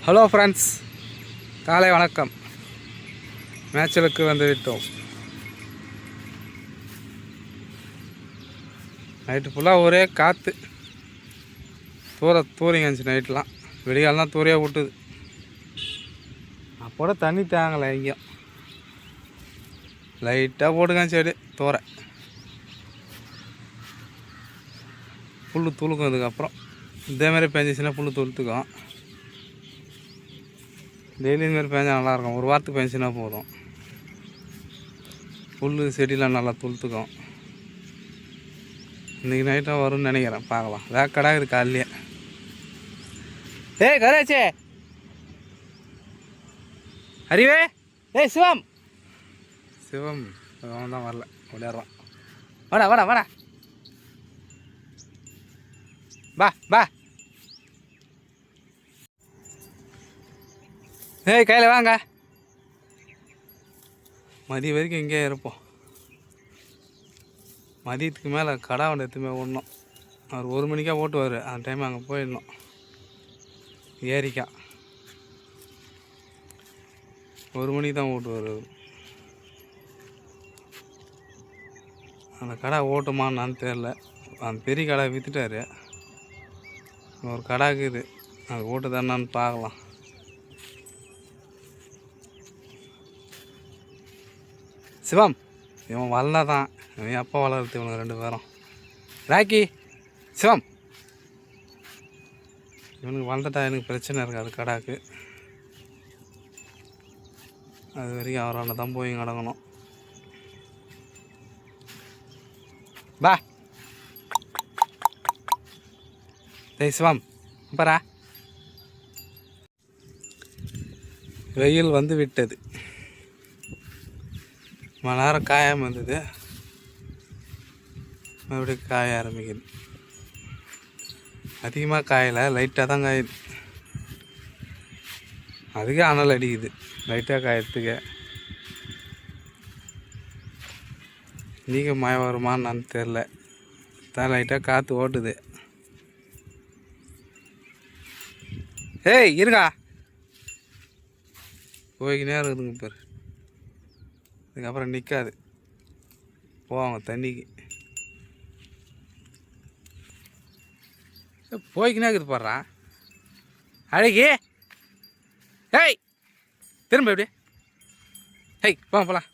Hello friends, காலை வணக்கம். மேய்ச்சலுக்கு வந்து விட்டோம். நைட்டு ஃபுல்லாக ஒரே காற்று, தூரிங்க இருந்துச்சு. நைட்லாம் வெடிகாலெலாம் தூரியாக விட்டுது. அப்போட தண்ணி தேங்கலை எங்கேயும். லைட்டாக போட்டுங்க செடி தூர புல் துளுக்கும். அதுக்கப்புறம் இதேமாதிரி பெஞ்சிச்சுன்னா புல் துளுத்துக்கும். டெய்லி இதுமாரி பெஞ்சால் நல்லாயிருக்கும். ஒரு வாரத்துக்கு பெஞ்சுன்னா போதும். புல் செடியெலாம் நல்லா துளுத்துக்கும். இன்றைக்கி நைட்டாக வரும்னு நினைக்கிறேன். பார்க்கலாம். வேக்கடாக இருக்குது காலையே. ஏய் கராச்சே, அறிவே, ஏய் சிவம் சிவம் அவன் தான் வரல, விளையாடுறான். வாடா வாடா வாடா, பா பா. ஏய் கையில் வாங்க. மதியம் வரைக்கும் இங்கேயே இருப்போம். மதியத்துக்கு மேலே கடை ஒன்று எத்துமே ஓடணும். அவர் 1 மணிக்காக ஓட்டுவார். அந்த டைம் அங்கே போயிடணும். ஏரிக்கா 1 மணிக்கு தான் ஓட்டுவார். அந்த கடை ஓட்டுமான்னு தெரில. அந்த பெரிய கடை விற்றுட்டார். ஒரு கடை இருக்குது, அது ஓட்டுதானான்னு பார்க்கலாம். சிவம் இவன் வளர்ந்தா தான், இவன் அப்பா வளர்த்து இவனுக்கு 2 பேரும். ராக்கி சிவம் இவனுக்கு வளர்ந்துட்டா எனக்கு பிரச்சனை இருக்காது. கடாக்கு அது வரைக்கும் அவரால் தான் போய் கிடக்கணும். பா டேய் சிவம் பாரா. வெயில் வந்து விட்டது. மணி நேரம் காயாமல் வந்தது, மறுபடியும் காய ஆரம்பிக்குது. அதிகமாக காயலை, லைட்டாக தான் காயுது. அதுக்கே அனல் அடிக்குது லைட்டாக காயத்துக்கு. இன்றைக்கி மழை வருமானு தெரில. தான் லைட்டாக காற்று ஓட்டுது. ஏய் இருக்கா, போய்க்கினே இருக்குதுங்க பேர். அதுக்கப்புறம் நிற்காது, போவாங்க தண்ணிக்கு. போய்க்கினே இருக்குது போடுறான் அழகி. ஏய் திரும்ப எப்படி? ஏய் போகலாம்.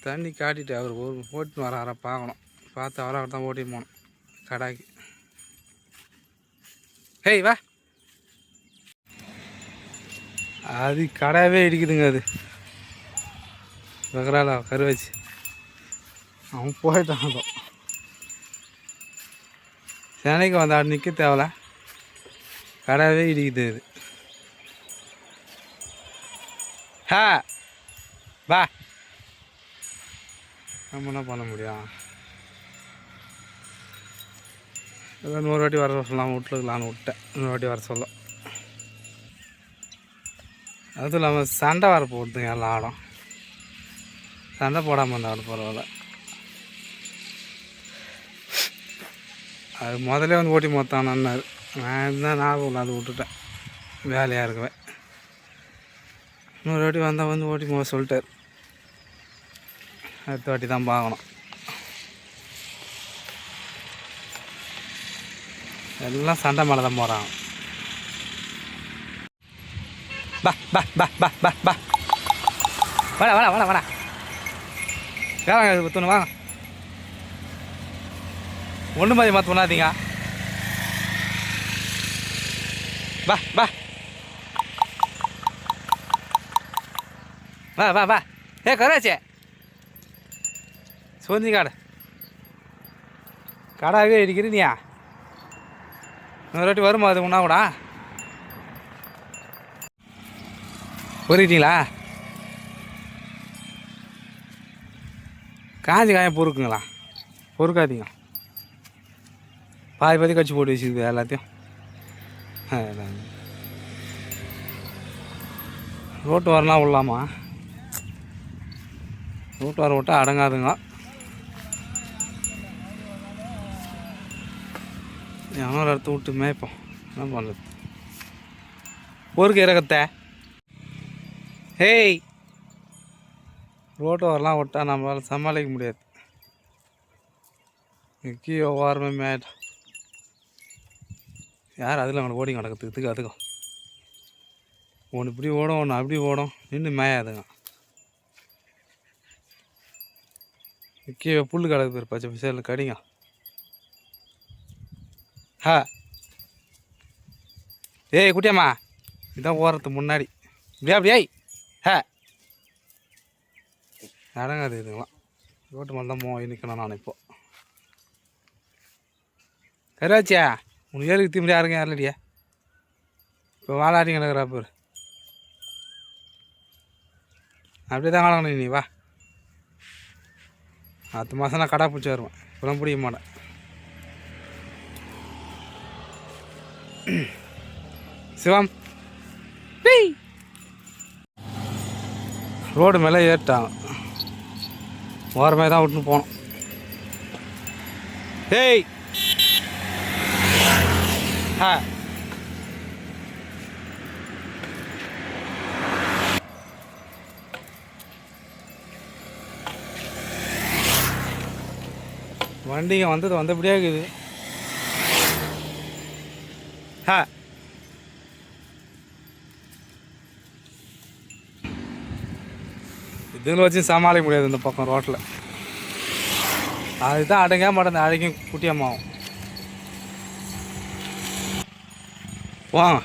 தண்ணி காட்டிட்டு அவர் ஓட்டின்னு வர பார்க்கணும். பார்த்து அவரை தான் ஓட்டின்னு போகணும் கடாய்க்கு. ஏய் வா. அது கடாவே இடிக்குதுங்க. அது வெகரால கரு வச்சு அவன் போயிட்டான். சென்னைக்கு வந்தாடு நிற்க தேவல, கடாவே இடிக்குது அது. ஹா வா. நம்ம என்ன பண்ண முடியும்? ஏதோ 100 வாட்டி வர சொல்லலாம், விட்டுருக்கலான்னு விட்டேன். 100 வாட்டி வர சொல்ல. அதுவும் இல்லாமல் சண்டை வர போடுதுங்க எல்லாம் ஆடும். சண்டை போடாமல் இருந்தாலும் பரவாயில்ல. அது முதலே வந்து ஓட்டி மொத்தானாரு. நான் இருந்தால் ஞாபகம் இல்லை, அது விட்டுட்டேன். வேலையாக இருக்குவேன். 100 வாட்டி வந்தால் வந்து ஓட்டி சொல்லிட்டார். அடுத்த வாட்டி தான் பார்க்கணும். எல்லாம் சண்டை மேலே தான் போகிறாங்க. பா பா பா பா பா பா. வாடா வாடா வாடா வாடா. வேணாங்க பத்துன்னு வாங்க. ஒன்று மாதிரி மாற்ற பண்ணாதீங்க. வா வா வா வா வா. ஏ கராச்சே சோந்தி காடு கடாவே இடிக்கிறீனியா. 100 வாட்டி வருமா அது ஒன்றா கூட? பொறிக்கிட்டீங்களா? காஞ்சி காயம் பொறுக்குங்களா? பொறுக்காதீங்க. பாதி கட்சி போட்டு வச்சுக்குது எல்லாத்தையும். ரோட்டு வரலாம் விடலாமா? ரோட்டு வர விட்டால் அடங்காதுங்க. எவனோ ஒரு இடத்த விட்டு மேய்ப்போம். என்ன பண்ணுறது? பொறுக்கு இறக்கத்தை. ஹேய், ரோட்டு வரலாம் விட்டா நம்மளால் சமாளிக்க முடியாது. கீழே ஓரமே மேட் யார் அதில் அவனை ஓடி கிடக்கிறதுக்கு அதுக்கும் ஒன்று இப்படி ஓடும், ஒன்று அப்படி ஓடும், நின்று மேயாதுங்க. கீழே புல் கிடக்குது பச்சை பச்சையில் கடிங்க. ஹா ஏய் குட்டியம்மா, இதான் ஓரத்துக்கு முன்னாடி அப்படியே ஹே அடங்காது இதுங்களாம். ரோட்டு மேலே தான் நிற்கணும் நான் இப்போ. கருவாச்சியா, உனக்கு ஏழுக்கு தீம்பி யாருங்க யாரில்லடியா? இப்போ வாழாடி கிடக்குறா பேர். அப்படியே தான் வாழணும். நீ வா, அடுத்த மாதம் நான் கடை பிடிச்சி வருவேன். இப்போலாம் பிடிக்க மாட்டேன். சிவம் ரோடு மேலே ஏறிட்டாங்க. ஓரமே தான் விட்டுன்னு போனோம். ஏய் ஆ வண்டிங்க வந்தபடியே இருக்குது. ஆ இதுங்களை வச்சு சமாளிக்க முடியாது இந்த பக்கம் ரோட்டில். அதுதான் அடங்க மாட்டேன். அழகும் குட்டியம்மாவும் வாங்க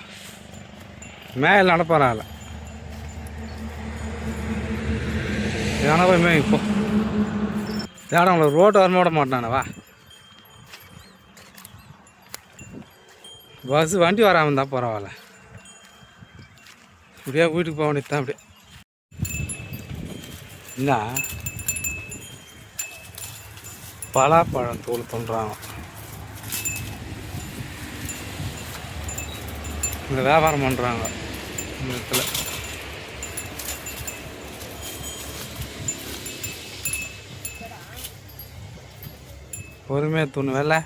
மேலே நடப்பாரால ஏன்னா போய் மே இப்போ தேட உங்களை ரோட்டு வரணும் விட மாட்டானே. வா, பஸ்ஸு வண்டி வராமல் இருந்தால் பரவாயில்ல. இப்படியே வீட்டுக்கு போக வேண்டியது தான். அப்படியே என்ன பலாப்பழம் தோல் பண்ணுறாங்க. இந்த வியாபாரம் பண்ணுறாங்க இந்த இடத்துல. பொறுமையாக தூணு வேலை.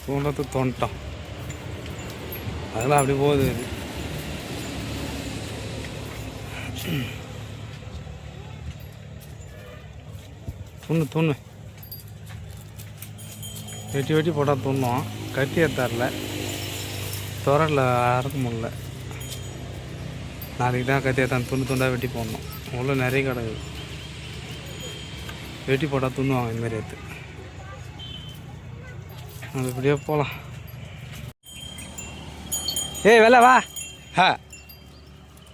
தூண்டத்து தோண்டிட்டோம். அதெல்லாம் அப்படி போகுது. துண்ணு வெட்டி போட்டால் துண்ணும். கட்டி ஏற்றாரில் துறரில் அறுக்க முடியல. நாளைக்கு தான் கத்தி ஏற்றான் துண்டாக வெட்டி போடணும். உள்ள நிறைய கிடக்குது. வெட்டி போட்டால் துண்ணுவாங்க இந்தமாரி எடுத்து. அது இப்படியே போகலாம். ஏய் வெளில வா. ஹா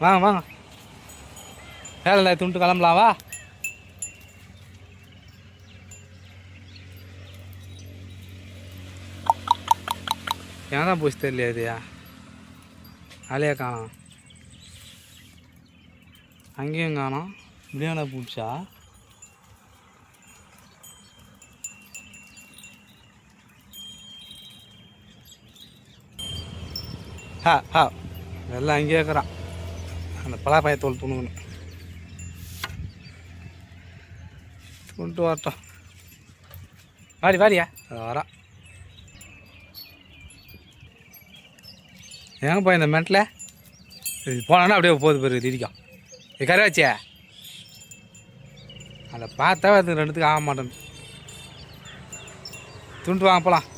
வாங்க வேலை துண்டு கிளம்பலாம். வா. ஏன் தான் போச்சு தெரியலையா? இதுயா ஆலையா காணோம், அங்கேயும் காணோம். இப்படியான பூச்சா? ஹா எல்லாம் அங்கேயே இருக்கிறான். அந்த பலாப்பாயத்தோல் துணுகணும். கொண்டு வரட்டும். வாடியா வரான். ஏங்க போய் இந்த மென்ட்டில் இது போனான்னா அப்படியே போகுது பேர் திடிக்கும். இது கருவாச்சியா அதை பார்த்தாவே அது ரெண்டுத்துக்கு ஆக மாட்டேன். துண்டு வாங்க போகலாம்.